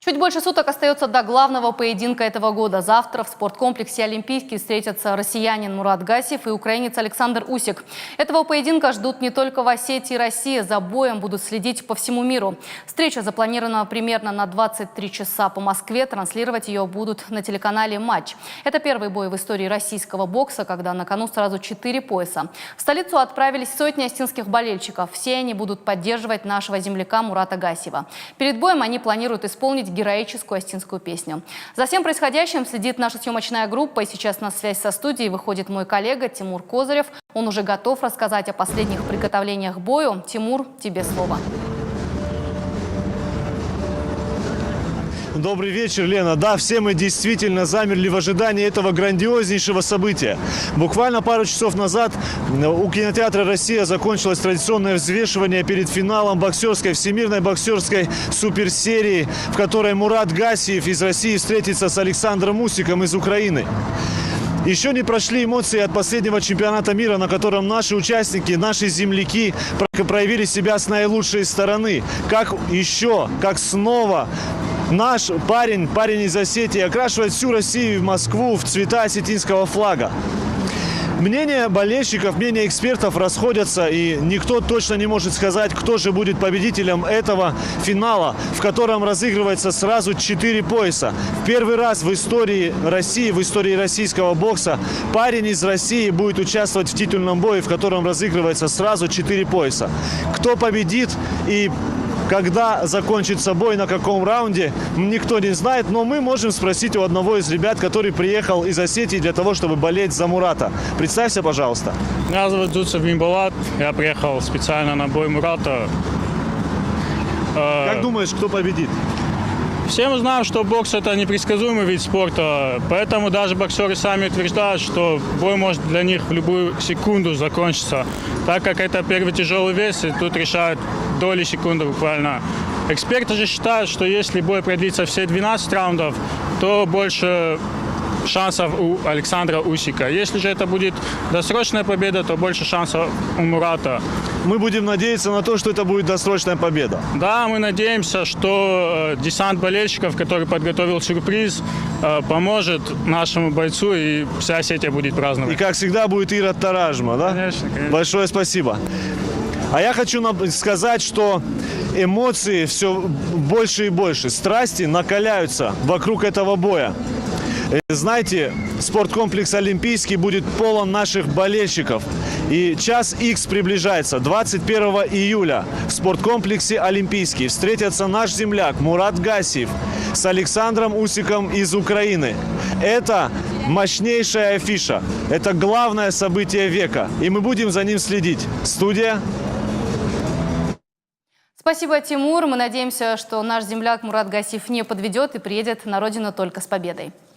Чуть больше суток остается до главного поединка этого года. Завтра в спорткомплексе «Олимпийский» встретятся россиянин Мурат Гасиев и украинец Александр Усик. Этого поединка ждут не только в Осетии и России. За боем будут следить по всему миру. Встреча запланирована примерно на 23 часа по Москве. Транслировать ее будут на телеканале «Матч». Это первый бой в истории российского бокса, когда на кону сразу 4 пояса. В столицу отправились сотни осетинских болельщиков. Все они будут поддерживать нашего земляка Мурата Гасиева. Перед боем они планируют исполнить героическую осетинскую песню. За всем происходящим следит наша съемочная группа. И сейчас на связь со студией выходит мой коллега Тимур Козырев. Он уже готов рассказать о последних приготовлениях к бою. Тимур, тебе слово. Добрый вечер, Лена. Да, все мы действительно замерли в ожидании этого грандиознейшего события. Буквально пару часов назад у кинотеатра «Россия» закончилось традиционное взвешивание перед финалом всемирной боксерской суперсерии, в которой Мурат Гасиев из России встретится с Александром Усиком из Украины. Еще не прошли эмоции от последнего чемпионата мира, на котором наши участники, наши земляки проявили себя с наилучшей стороны. Как снова наш парень из Осетии окрашивает всю Россию и Москву в цвета осетинского флага. Мнения болельщиков, мнения экспертов расходятся, и никто точно не может сказать, кто же будет победителем этого финала, в котором разыгрывается сразу 4 пояса. В первый раз в истории России, в истории российского бокса, парень из России будет участвовать в титульном бое, в котором разыгрывается сразу 4 пояса. Кто победит и когда закончится бой, на каком раунде, никто не знает, но мы можем спросить у одного из ребят, который приехал из Осетии для того, чтобы болеть за Мурата. Представься, пожалуйста. Меня зовут Дуцев Вимбалат, я приехал специально на бой Мурата. Как думаешь, кто победит? Все мы знаем, что бокс – это непредсказуемый вид спорта, поэтому даже боксеры сами утверждают, что бой может для них в любую секунду закончиться, так как это первый тяжелый вес, и тут решают доли секунды буквально. Эксперты же считают, что если бой продлится все 12 раундов, то больше шансов у Александра Усика. Если же это будет досрочная победа, то больше шансов у Мурата. Мы будем надеяться на то, что это будет досрочная победа. Да, мы надеемся, что десант болельщиков, который подготовил сюрприз, поможет нашему бойцу, и вся Осетия будет праздновать. И, как всегда, будет Ирод Таражма, да? Конечно. Большое спасибо. А я хочу сказать, что эмоции все больше и больше, страсти накаляются вокруг этого боя. Знаете, спорткомплекс «Олимпийский» будет полон наших болельщиков. И час Х приближается. 21 июля в спорткомплексе «Олимпийский» встретятся наш земляк Мурат Гасиев с Александром Усиком из Украины. Это мощнейшая афиша. Это главное событие века. И мы будем за ним следить. Студия. Спасибо, Тимур. Мы надеемся, что наш земляк Мурат Гасиев не подведет и приедет на родину только с победой.